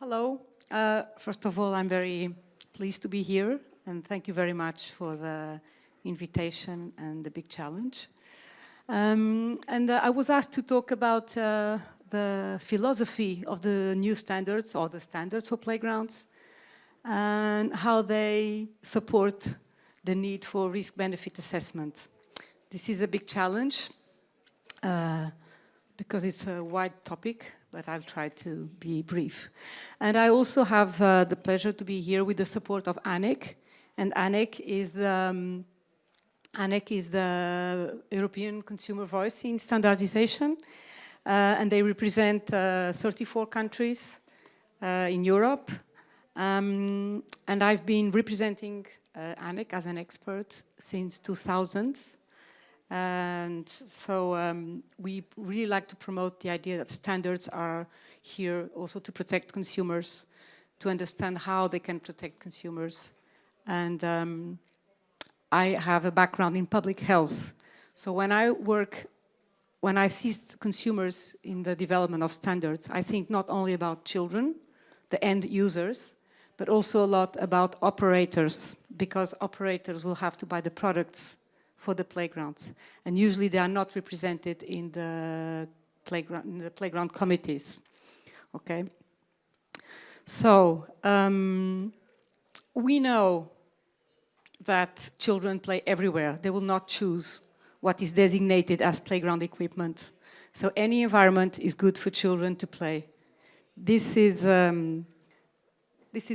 Hello. First of all, I'm very pleased to be here, and thank you very much for the invitation and the big challenge. I was asked to talk about the philosophy of the new standards, or the standards for playgrounds, and how they support the need for risk-benefit assessment. This is a big challenge because it's a wide topic, but I'll try to be brief. And I also have the pleasure to be here with the support of ANEC. And ANEC is the European Consumer Voice in standardization. And they represent 34 countries in Europe. And I've been representing ANEC as an expert since 2000. And so we really like to promote the idea that standards are here also to protect consumers, to understand how they can protect consumers. And I have a background in public health. So when I assist consumers in the development of standards, I think not only about children, the end users, but also a lot about operators, because operators will have to buy the products for the playgrounds. And usually they are not represented in the playground committees. Okay? So, we know that children play everywhere. They will not choose what is designated as playground equipment. So any environment is good for children to play. This is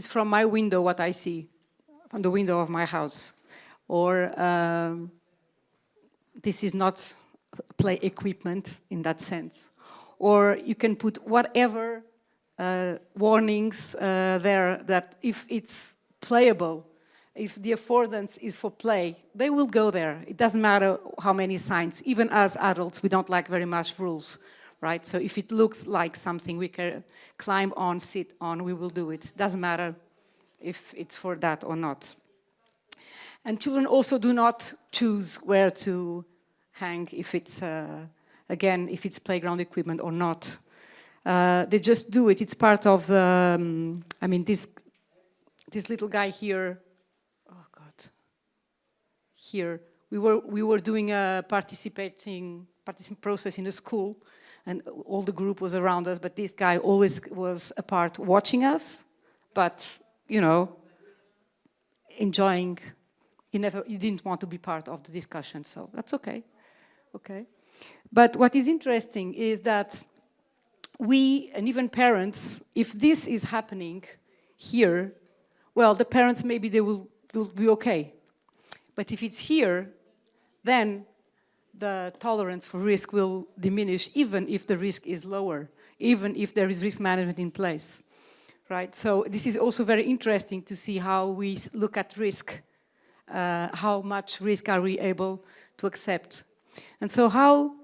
from my window what I see, from the window of my house. Or this is not play equipment in that sense. Or you can put whatever warnings there that if it's playable, if the affordance is for play, they will go there. It doesn't matter how many signs. Even as adults, we don't like very much rules, right? So if it looks like something we can climb on, sit on, we will do it. Doesn't matter if it's for that or not. And children also do not choose where to hang, if it's, again, if it's playground equipment or not. They just do it. It's part of the, I mean, this little guy here, oh God, here, we were doing a participating process in a school, and all the group was around us, but this guy always was apart watching us, but, you know, enjoying. He didn't want to be part of the discussion, so that's okay. Okay. But what is interesting is that we, and even parents, if this is happening here, well, the parents maybe they will be okay. But if it's here, then the tolerance for risk will diminish, even if the risk is lower, even if there is risk management in place, right? So this is also very interesting to see how we look at risk. How much risk are we able to accept? And so how,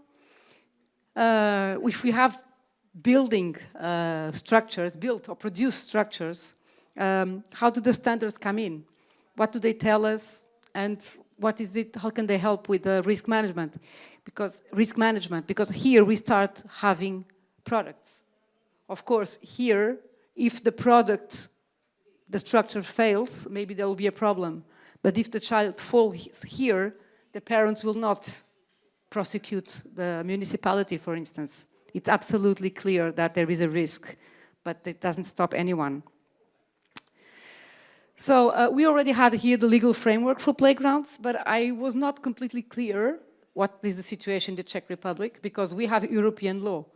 if we have building structures, built or produced structures, how do the standards come in? What do they tell us? And what is it, how can they help with risk management? Because here we start having products. Of course, here, if the product, the structure fails, maybe there will be a problem. But if the child falls here, the parents will not prosecute the municipality, for instance. It's absolutely clear that there is a risk, but it doesn't stop anyone. So we already had here the legal framework for playgrounds, but I was not completely clear what is the situation in the Czech Republic, because we have European law.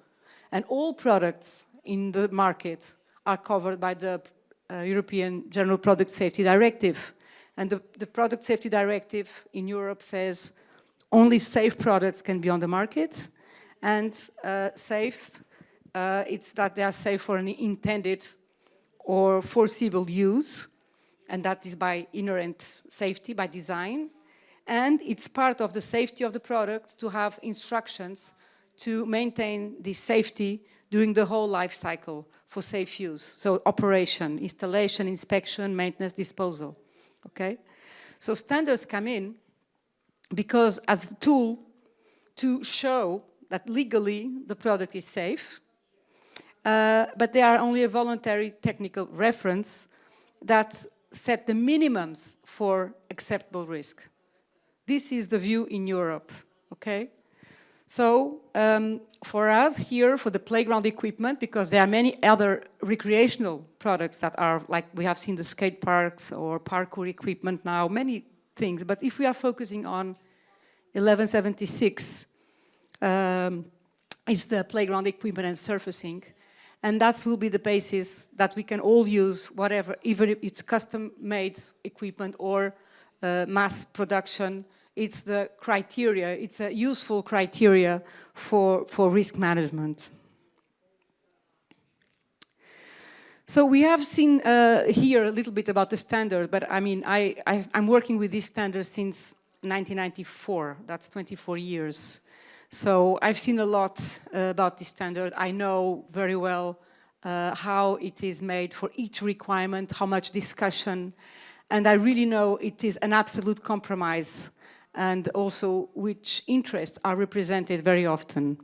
And all products in the market are covered by the European General Product Safety Directive. And the Product Safety Directive in Europe says only safe products can be on the market. And safe, it's that they are safe for an intended or foreseeable use. And that is by inherent safety, by design. And it's part of the safety of the product to have instructions to maintain the safety during the whole life cycle for safe use. So operation, installation, inspection, maintenance, disposal. Okay? So standards come in because as a tool to show that legally the product is safe, but they are only a voluntary technical reference that set the minimums for acceptable risk. This is the view in Europe, okay? So for us here, for the playground equipment, because there are many other recreational products that are, like we have seen the skate parks or parkour equipment now, many things. But if we are focusing on 1176, it's the playground equipment and surfacing. And that will be the basis that we can all use, whatever, even if it's custom-made equipment or mass production. It's the criteria, it's a useful criteria for risk management. So we have seen here a little bit about the standard, but I mean, I'm working with this standard since 1994, that's 24 years. So I've seen a lot about this standard. I know very well how it is made for each requirement, how much discussion, and I really know it is an absolute compromise, and also which interests are represented very often.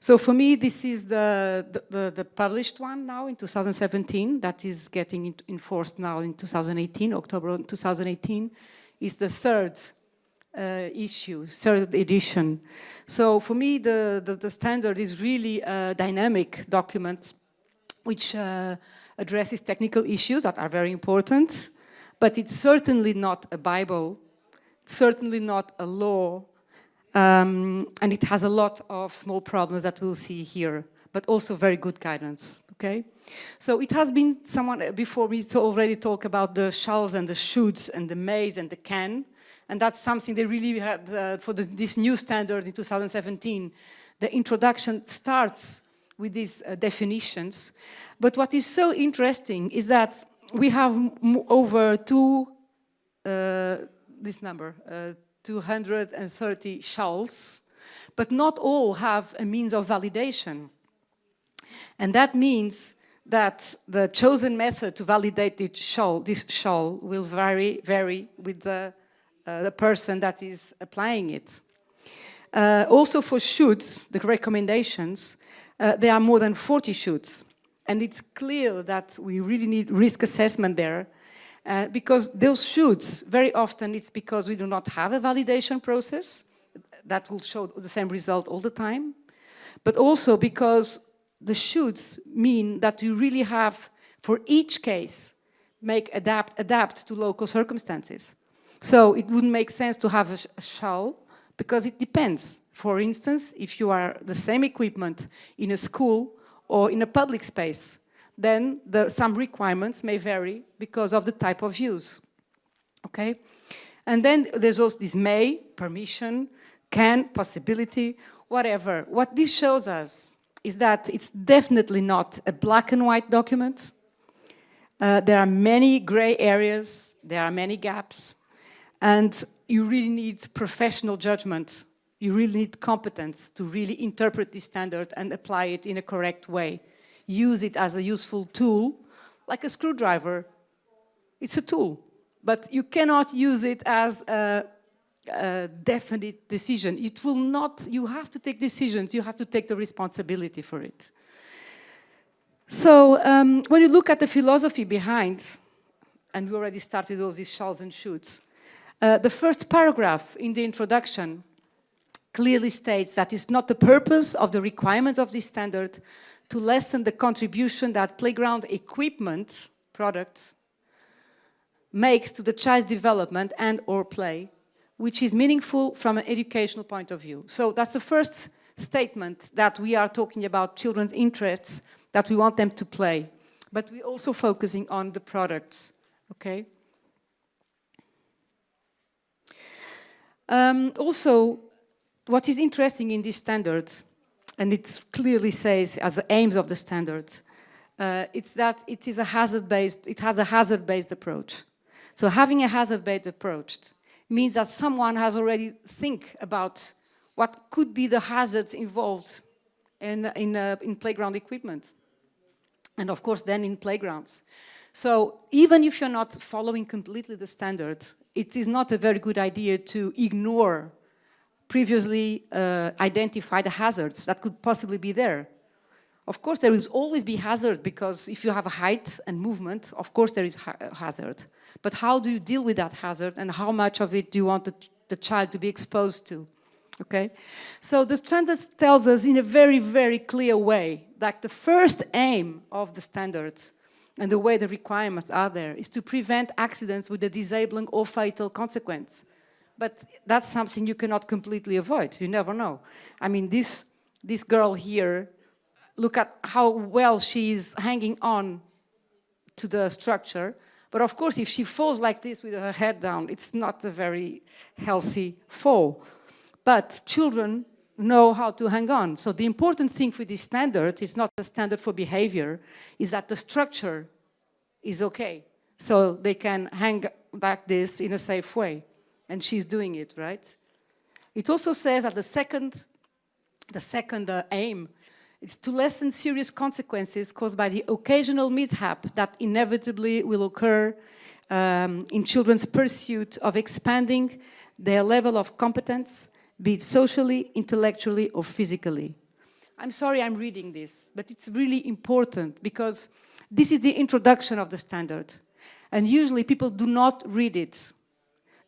So for me, this is the published one now in 2017, that is getting enforced now in 2018, October 2018, is the third issue, third edition. So for me, the standard is really a dynamic document which addresses technical issues that are very important, but it's certainly not a Bible, certainly not a law, and it has a lot of small problems that we'll see here, but also very good guidance, okay? So it has been, someone before me already talked about the shells and the shoots and the maze and the can, and that's something they really had for this new standard in 2017. The introduction starts with these definitions, but what is so interesting is that we have over 230 shells, but not all have a means of validation. And that means that the chosen method to validate this shell will vary with the person that is applying it. Also for shoots, the recommendations, there are more than 40 shoots. And it's clear that we really need risk assessment there. Because those shoots, very often it's because we do not have a validation process that will show the same result all the time, but also because the shoots mean that you really have, for each case, adapt to local circumstances. So it wouldn't make sense to have a shell because it depends. For instance, if you are the same equipment in a school or in a public space, then some requirements may vary because of the type of use, okay? And then there's also this may, permission, can, possibility, whatever. What this shows us is that it's definitely not a black and white document. There are many gray areas, there are many gaps, and you really need professional judgment. You really need competence to really interpret this standard and apply it in a correct way. Use it as a useful tool, like a screwdriver. It's a tool, but you cannot use it as a definite decision. It will not, you have to take decisions, you have to take the responsibility for it. So when you look at the philosophy behind, and we already started all these shells and shoots, the first paragraph in the introduction clearly states that it's not the purpose of the requirements of this standard to lessen the contribution that playground equipment product makes to the child's development and or play, which is meaningful from an educational point of view. So that's the first statement, that we are talking about children's interests, that we want them to play. But we're also focusing on the product, okay? Also, what is interesting in this standard, and it clearly says as the aims of the standard, it's that it is a hazard-based, it has a hazard-based approach. So having a hazard-based approach means that someone has already think about what could be the hazards involved in playground equipment. And of course then in playgrounds. So even if you're not following completely the standard, it is not a very good idea to ignore previously identified hazards that could possibly be there. Of course, there will always be hazard, because if you have a height and movement, of course there is hazard. But how do you deal with that hazard, and how much of it do you want the child to be exposed to? Okay? So the standard tells us in a very, very clear way that the first aim of the standard and the way the requirements are there is to prevent accidents with a disabling or fatal consequence. But that's something you cannot completely avoid. You never know. I mean, this girl here, look at how well she is hanging on to the structure. But of course, if she falls like this with her head down, it's not a very healthy fall. But children know how to hang on. So the important thing for this standard, it's not a standard for behavior, is that the structure is okay. So they can hang like this in a safe way. And she's doing it, right? It also says that the second aim is to lessen serious consequences caused by the occasional mishap that inevitably will occur in children's pursuit of expanding their level of competence, be it socially, intellectually, or physically. I'm sorry I'm reading this, but it's really important because this is the introduction of the standard. And usually people do not read it.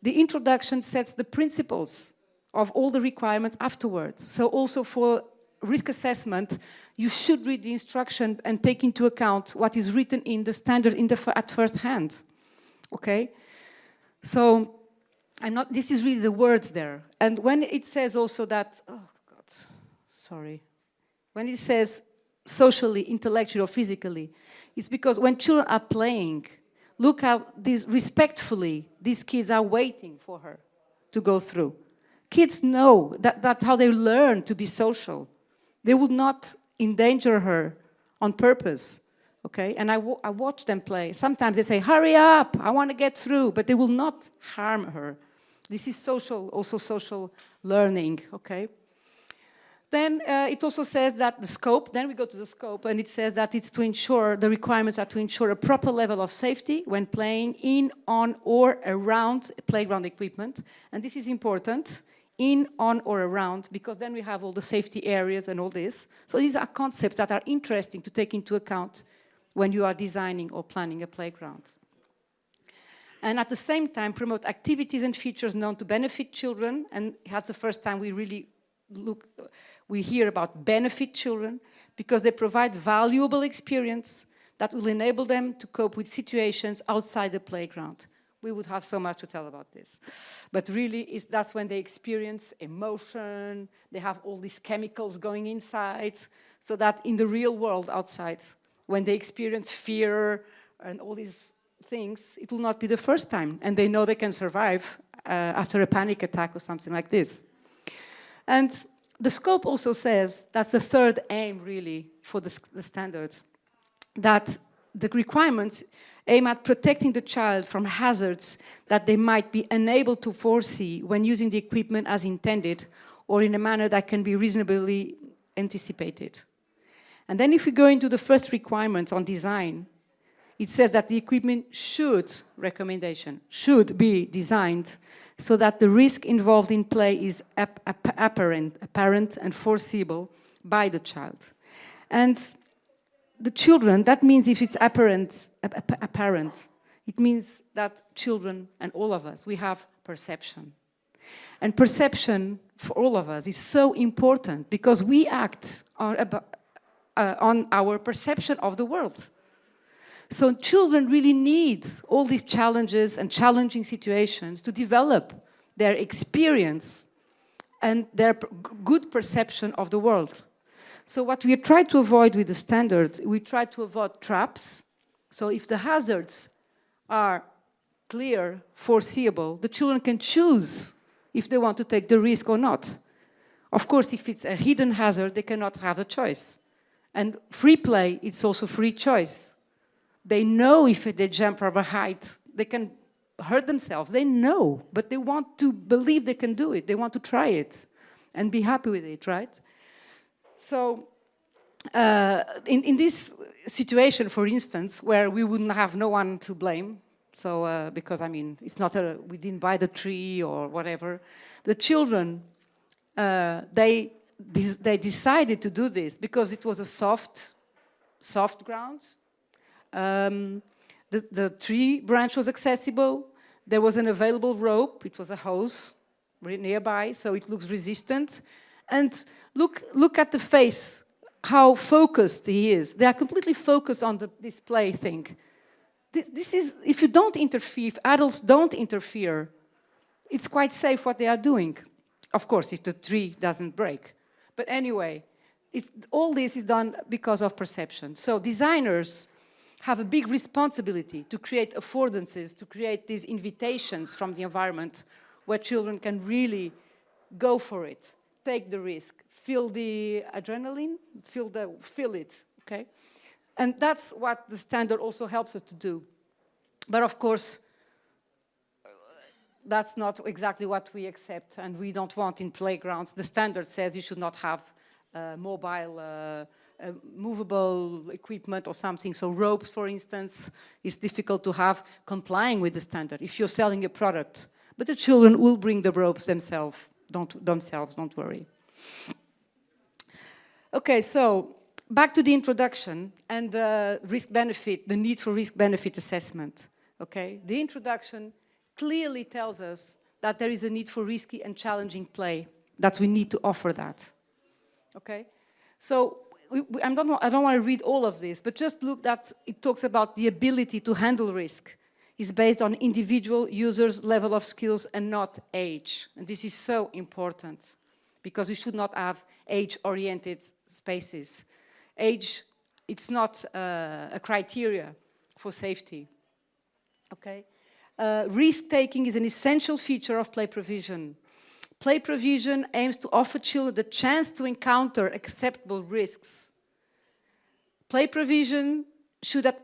The introduction sets the principles of all the requirements afterwards. So also for risk assessment, you should read the instruction and take into account what is written in the standard at first hand. Okay? So this is really the words there. And when it says also that, oh God, sorry. When it says socially, intellectually, or physically, it's because when children are playing, look how respectfully these kids are waiting for her to go through. Kids know that's how they learn to be social. They would not endanger her on purpose, okay? And I watch them play. Sometimes they say, hurry up, I want to get through, but they will not harm her. This is also social learning, okay? Then it also says that the scope, then we go to the scope, and it says that it's to ensure, the requirements are to ensure a proper level of safety when playing in, on, or around playground equipment. And this is important, in, on, or around, because then we have all the safety areas and all this. So these are concepts that are interesting to take into account when you are designing or planning a playground. And at the same time, promote activities and features known to benefit children, and that's the first time we really we hear about benefit children, because they provide valuable experience that will enable them to cope with situations outside the playground. We would have so much to tell about this. But really, that's when they experience emotion, they have all these chemicals going inside, so that in the real world outside, when they experience fear and all these things, it will not be the first time, and they know they can survive after a panic attack or something like this. And the scope also says, that's the third aim really for the standard, that the requirements aim at protecting the child from hazards that they might be unable to foresee when using the equipment as intended or in a manner that can be reasonably anticipated. And then if we go into the first requirements on design, it says that the equipment should be designed so that the risk involved in play is apparent and foreseeable by the child. And the children, that means if it's apparent, it means that children and all of us, we have perception. And perception for all of us is so important because we act on our perception of the world. So children really need all these challenges and challenging situations to develop their experience and their good perception of the world. So what we try to avoid with the standard, we try to avoid traps. So if the hazards are clear, foreseeable, the children can choose if they want to take the risk or not. Of course, if it's a hidden hazard, they cannot have a choice. And free play, it's also free choice. They know if they jump from a height, they can hurt themselves. They know, but they want to believe they can do it. They want to try it and be happy with it, right? So in this situation, for instance, where we wouldn't have no one to blame, so because, I mean, it's not we didn't buy the tree or whatever, the children, they they decided to do this because it was a soft ground. The tree branch was accessible. There was an available rope. It was a hose nearby, so it looks resistant. And look at the face, how focused he is. They are completely focused on the display thing. This is, if you don't interfere, if adults don't interfere, it's quite safe what they are doing. Of course, if the tree doesn't break. But anyway, all this is done because of perception. So designers have a big responsibility to create affordances, to create these invitations from the environment where children can really go for it, take the risk, feel the adrenaline, feel it, okay? And that's what the standard also helps us to do. But of course, that's not exactly what we accept and we don't want in playgrounds. The standard says you should not have mobile, movable equipment or something. So ropes, for instance, is difficult to have complying with the standard if you're selling a product. But the children will bring the ropes themselves, don't worry. Okay, so back to the introduction and the risk-benefit, the need for risk-benefit assessment. Okay, the introduction clearly tells us that there is a need for risky and challenging play, that we need to offer that. Okay, so I don't want to read all of this, but just look that it talks about the ability to handle risk is based on individual users' level of skills and not age. And this is so important because we should not have age-oriented spaces. Age, it's not a criteria for safety. Okay. Risk-taking is an essential feature of play provision. Play provision aims to offer children the chance to encounter acceptable risks. Play provision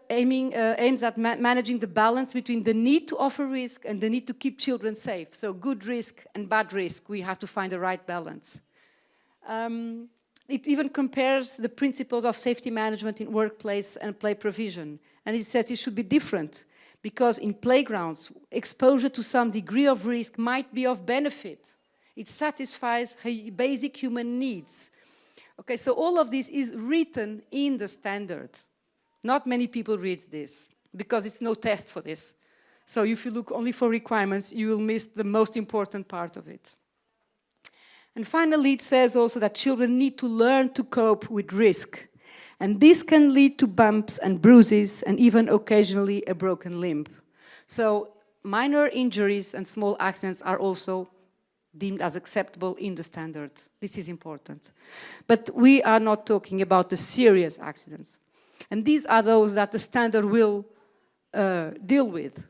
aims at managing the balance between the need to offer risk and the need to keep children safe. So good risk and bad risk, we have to find the right balance. It even compares the principles of safety management in workplace and play provision. And it says it should be different. Because in playgrounds, exposure to some degree of risk might be of benefit. It satisfies basic human needs. Okay, so all of this is written in the standard. Not many people read this, because it's no test for this. So if you look only for requirements, you will miss the most important part of it. And finally, it says also that children need to learn to cope with risk. And this can lead to bumps and bruises and even occasionally a broken limb. So minor injuries and small accidents are also deemed as acceptable in the standard. This is important. But we are not talking about the serious accidents. And these are those that the standard will deal with.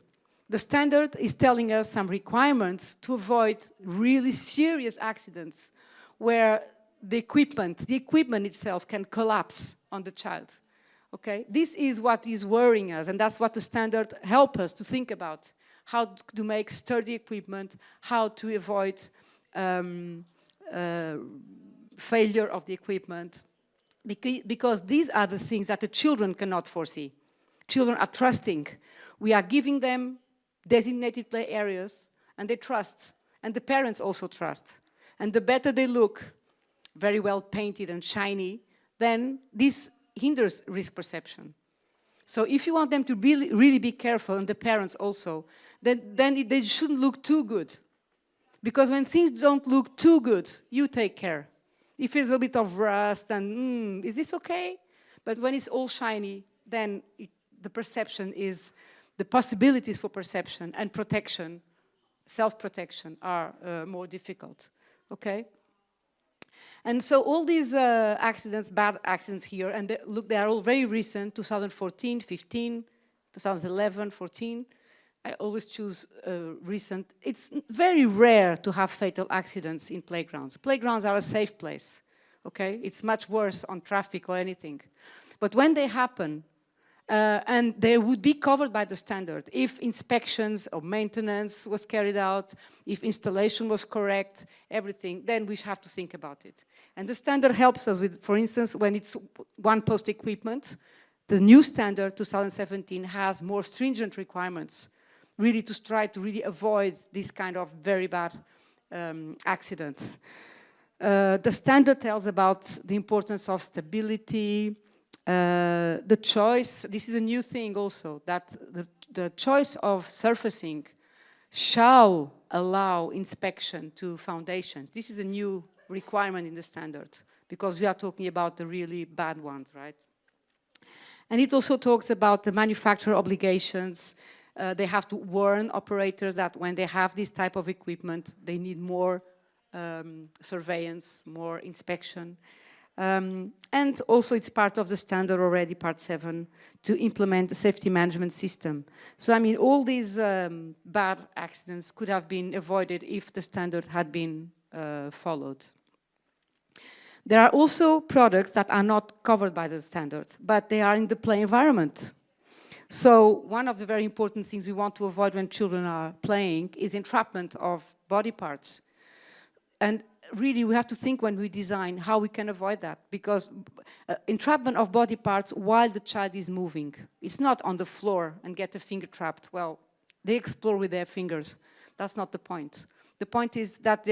The standard is telling us some requirements to avoid really serious accidents where the equipment itself can collapse on the child. Okay, this is what is worrying us, and that's what the standard helps us to think about: how to make sturdy equipment, how to avoid failure of the equipment, because these are the things that the children cannot foresee. Children are trusting. We are giving them designated play areas, and they trust, and the parents also trust. And the better they look, very well painted and shiny, then this hinders risk perception. So if you want them to really be careful, and the parents also, then they shouldn't look too good. Because when things don't look too good, you take care. If there's a bit of rust and, is this okay? But when it's all shiny, then the perception is, the possibilities for perception and protection, self-protection, are more difficult, okay? And so all these accidents, bad accidents here, and look, they are all very recent, 2014, 15, 2011, 14. I always choose recent. It's very rare to have fatal accidents in playgrounds. Playgrounds are a safe place, okay? It's much worse on traffic or anything. But when they happen, and they would be covered by the standard if inspections or maintenance was carried out, if installation was correct, everything, then we have to think about it. And the standard helps us with, for instance, when it's one-post equipment, the new standard, 2017, has more stringent requirements, really to try to really avoid these kind of very bad accidents. The standard tells about the importance of stability, the choice. This is a new thing also, that the choice of surfacing shall allow inspection to foundations. This is a new requirement in the standard, because we are talking about the really bad ones, right? And it also talks about the manufacturer obligations. They have to warn operators that when they have this type of equipment, they need more surveillance, more inspection. And also it's part of the standard already, part 7, to implement a safety management system. So I mean, all these bad accidents could have been avoided if the standard had been followed. There are also products that are not covered by the standard, but they are in the play environment. So one of the very important things we want to avoid when children are playing is entrapment of body parts. And really, we have to think when we design how we can avoid that, because entrapment of body parts while the child is moving. It's not on the floor and get a finger trapped. Well, they explore with their fingers. That's not the point. The point is that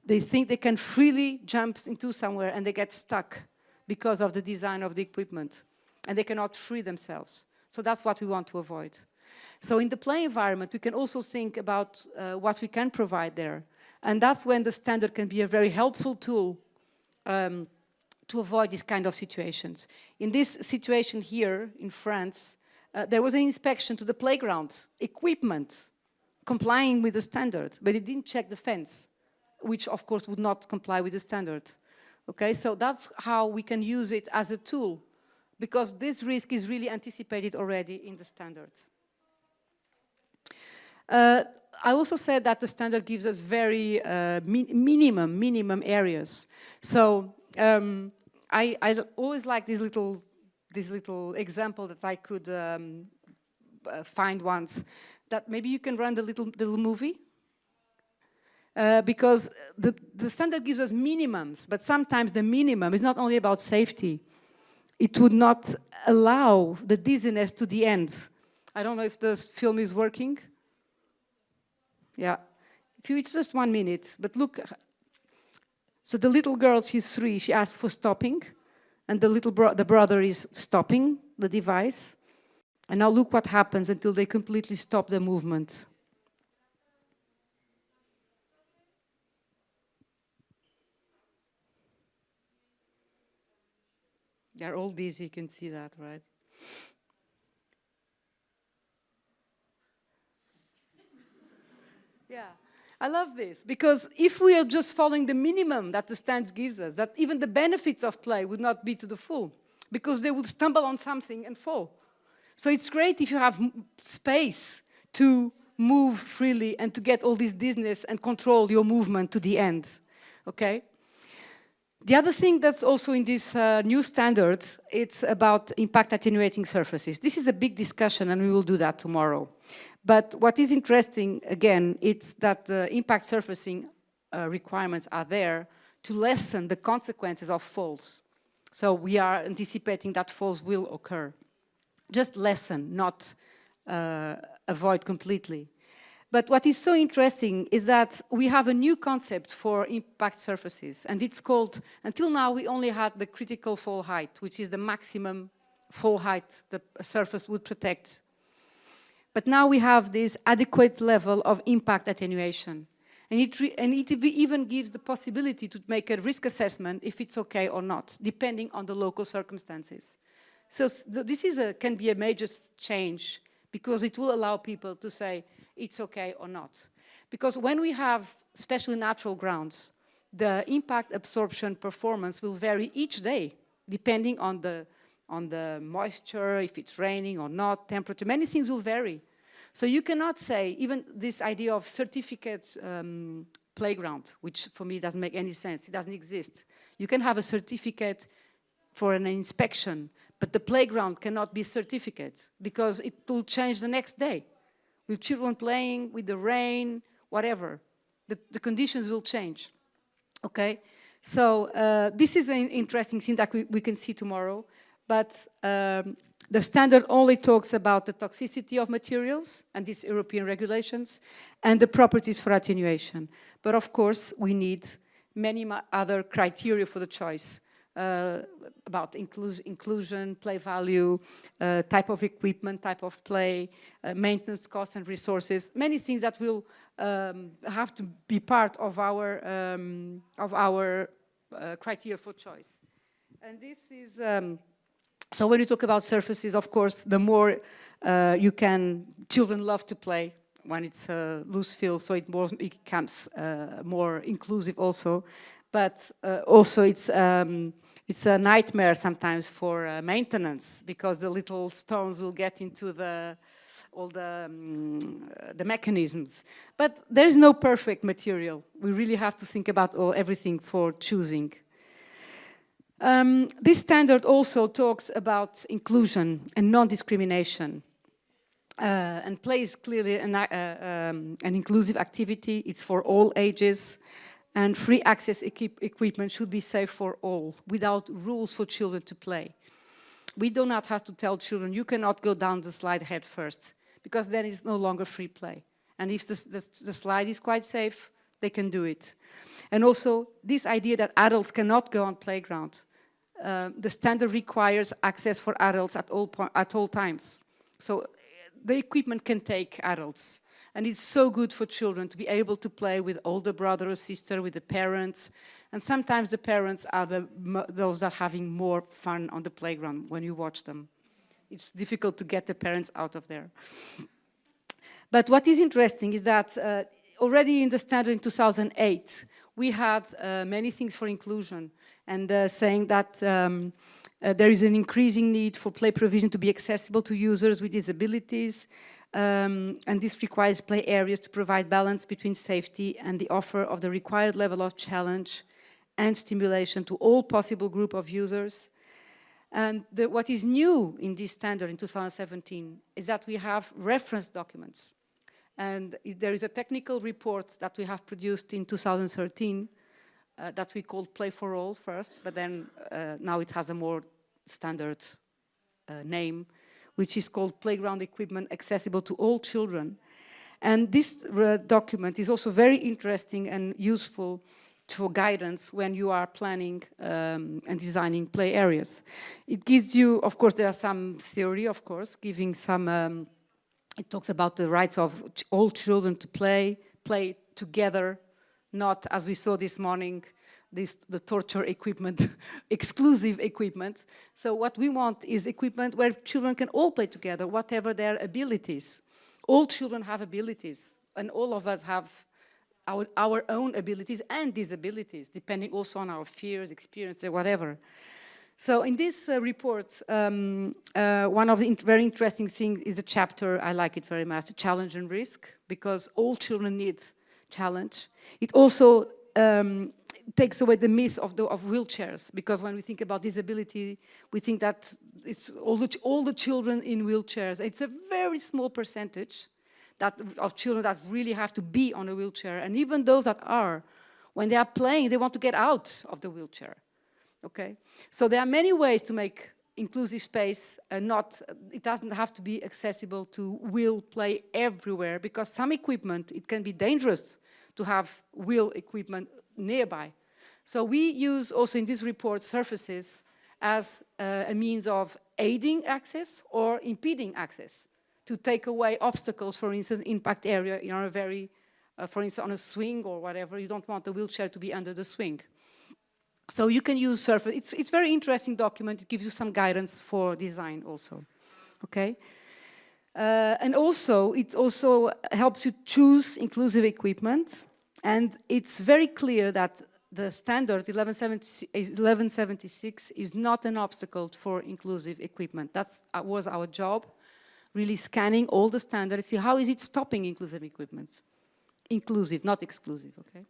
they think they can freely jump into somewhere and they get stuck because of the design of the equipment, and they cannot free themselves. So that's what we want to avoid. So in the play environment, we can also think about what we can provide there. And that's when the standard can be a very helpful tool to avoid these kind of situations. In this situation here in France, there was an inspection to the playground equipment complying with the standard, but it didn't check the fence, which of course would not comply with the standard. Okay, so that's how we can use it as a tool, because this risk is really anticipated already in the standard. I also said that the standard gives us very minimum areas. So I always like this little example that I could find once. That maybe you can run the little movie. Because the standard gives us minimums, but sometimes the minimum is not only about safety. It would not allow the dizziness to the end. I don't know if the film is working. Yeah, it's just 1 minute, but look. So the little girl, she's 3, she asks for stopping, and the brother is stopping the device. And now look what happens until they completely stop the movement. They're all dizzy, you can see that, right? Yeah, I love this, because if we are just following the minimum that the standard gives us, that even the benefits of play would not be to the full, because they would stumble on something and fall. So it's great if you have space to move freely and to get all this dizziness and control your movement to the end, okay? The other thing that's also in this new standard, it's about impact attenuating surfaces. This is a big discussion, and we will do that tomorrow. But what is interesting, again, it's that the impact surfacing requirements are there to lessen the consequences of falls. So we are anticipating that falls will occur. Just lessen, not avoid completely. But what is so interesting is that we have a new concept for impact surfaces, and it's called, until now we only had the critical fall height, which is the maximum fall height the surface would protect. But now we have this adequate level of impact attenuation. And it even gives the possibility to make a risk assessment if it's okay or not, depending on the local circumstances. So this can be a major change, because it will allow people to say it's okay or not. Because when we have, especially natural grounds, the impact absorption performance will vary each day, depending on the moisture, if it's raining or not, temperature, many things will vary. So you cannot say, even this idea of certificate playground, which for me doesn't make any sense, it doesn't exist. You can have a certificate for an inspection, but the playground cannot be a certificate, because it will change the next day. With children playing, with the rain, whatever, the conditions will change, okay? So this is an interesting thing that we can see tomorrow, but the standard only talks about the toxicity of materials and these European regulations and the properties for attenuation. But of course, we need many other criteria for the choice. About inclusion, play value, type of equipment, type of play, maintenance costs and resources, many things that will have to be part of our criteria for choice. And this is, so when you talk about surfaces, of course, the more children love to play when it's a loose field, so it becomes more inclusive also. But also it's a nightmare sometimes for maintenance, because the little stones will get into all the mechanisms. But there's no perfect material. We really have to think about everything for choosing. This standard also talks about inclusion and non-discrimination. And play is clearly an inclusive activity. It's for all ages. And free access equipment should be safe for all, without rules for children to play. We do not have to tell children, you cannot go down the slide head first, because then it's no longer free play. And if the slide is quite safe, they can do it. And also, this idea that adults cannot go on playground. The standard requires access for adults at all times. So the equipment can take adults. And it's so good for children to be able to play with older brother or sister, with the parents. And sometimes the parents are those that are having more fun on the playground when you watch them. It's difficult to get the parents out of there. But what is interesting is that already in the standard in 2008, we had many things for inclusion, and saying that there is an increasing need for play provision to be accessible to users with disabilities. And this requires play areas to provide balance between safety and the offer of the required level of challenge and stimulation to all possible group of users. And what is new in this standard in 2017 is that we have reference documents. And there is a technical report that we have produced in 2013 that we called Play for All first, but then now it has a more standard name, which is called Playground Equipment Accessible to All Children. And this document is also very interesting and useful for guidance when you are planning and designing play areas. It gives you, of course, there are some theory, of course, giving some, it talks about the rights of all children to play together, not, as we saw this morning, the torture equipment, exclusive equipment. So what we want is equipment where children can all play together, whatever their abilities. All children have abilities, and all of us have our own abilities and disabilities, depending also on our fears, experiences, whatever. So in this report, one of the very interesting things is a chapter, I like it very much, challenge and risk, because all children need challenge. It also takes away the myth of wheelchairs, because when we think about disability, we think that it's all the children in wheelchairs. It's a very small percentage of children that really have to be on a wheelchair, and even those that are, when they are playing, they want to get out of the wheelchair. Okay, so there are many ways to make inclusive space, and it doesn't have to be accessible to wheel play everywhere, because some equipment, it can be dangerous to have wheel equipment nearby. So we use also in this report surfaces as a means of aiding access or impeding access, to take away obstacles, for instance, impact area, you know, for instance, on a swing or whatever, you don't want the wheelchair to be under the swing. So you can use surface. It's a very interesting document. It gives you some guidance for design also, okay? And also, it also helps you choose inclusive equipment. And it's very clear that the standard 1176 is not an obstacle for inclusive equipment. That was our job, really scanning all the standards, see how is it stopping inclusive equipment. Inclusive, not exclusive, okay?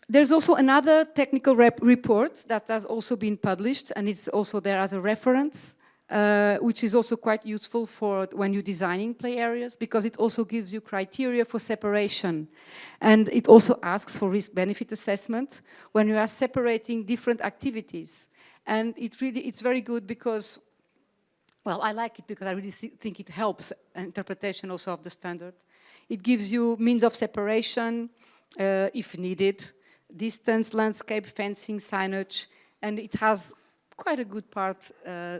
There's also another technical report that has also been published, and it's also there as a reference, which is also quite useful for when you're designing play areas, because it also gives you criteria for separation. And it also asks for risk-benefit assessment when you are separating different activities. And it's very good because, well, I like it because I really think it helps interpretation also of the standard. It gives you means of separation, if needed, distance, landscape, fencing, signage, and it has quite a good part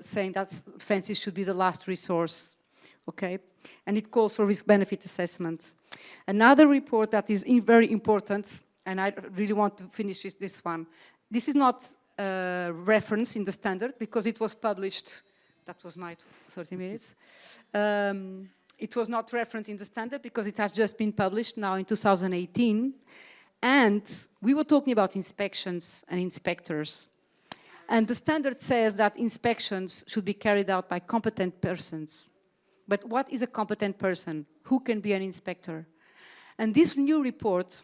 saying that fences should be the last resource, okay? And it calls for risk-benefit assessment. Another report that is very important, and I really want to finish this one. This is not a reference in the standard because it was published, that was my 30 minutes. It was not referenced in the standard because it has just been published now in 2018. And we were talking about inspections and inspectors. And the standard says that inspections should be carried out by competent persons. But what is a competent person? Who can be an inspector? And this new report,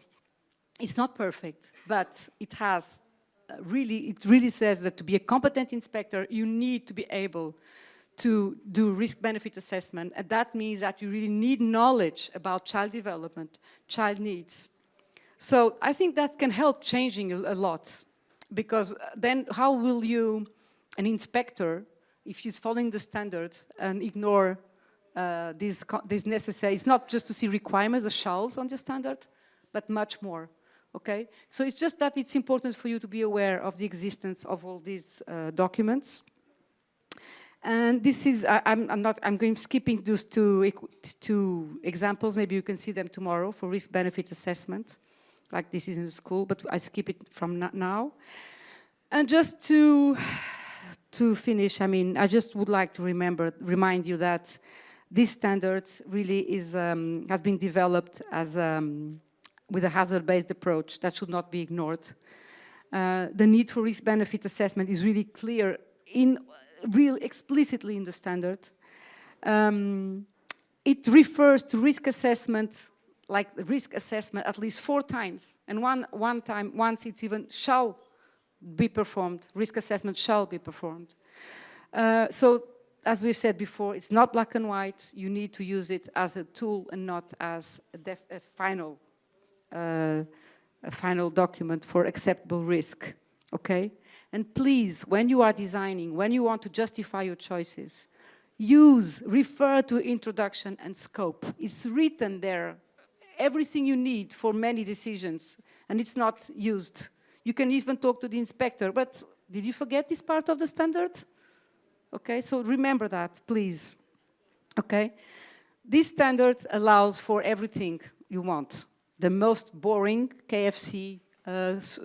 it's not perfect, but it has it really says that to be a competent inspector, you need to be able to do risk-benefit assessment, and that means that you really need knowledge about child development, child needs. So I think that can help changing a lot, because then how will you, an inspector, if he's following the standard and ignore these necessary, it's not just to see requirements, the shalls on the standard, but much more, okay? So it's just that it's important for you to be aware of the existence of all these documents. And this is, I'm skipping those two examples. Maybe you can see them tomorrow for risk-benefit assessment, like this is in the school, but I skip it from now. And just to finish, I mean, I just would like to remind you that this standard really is, has been developed as, with a hazard-based approach that should not be ignored. The need for risk-benefit assessment is really clear explicitly in the standard. It refers to risk assessment, like risk assessment, at least 4 times, and once it's even shall be performed. Risk assessment shall be performed. So, as we've said before, it's not black and white. You need to use it as a tool and not as a final document for acceptable risk. Okay. And please, when you are designing, when you want to justify your choices, refer to introduction and scope. It's written there, everything you need for many decisions, and it's not used. You can even talk to the inspector, but did you forget this part of the standard? Okay, so remember that, please. Okay, this standard allows for everything you want. The most boring KFC,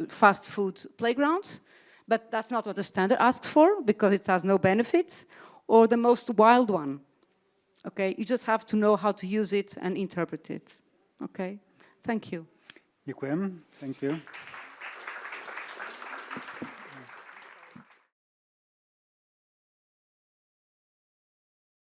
fast food playgrounds, but that's not what the standard asks for because it has no benefits, or the most wild one. Okay, you just have to know how to use it and interpret it. Okay, thank you. Děkujem, thank you.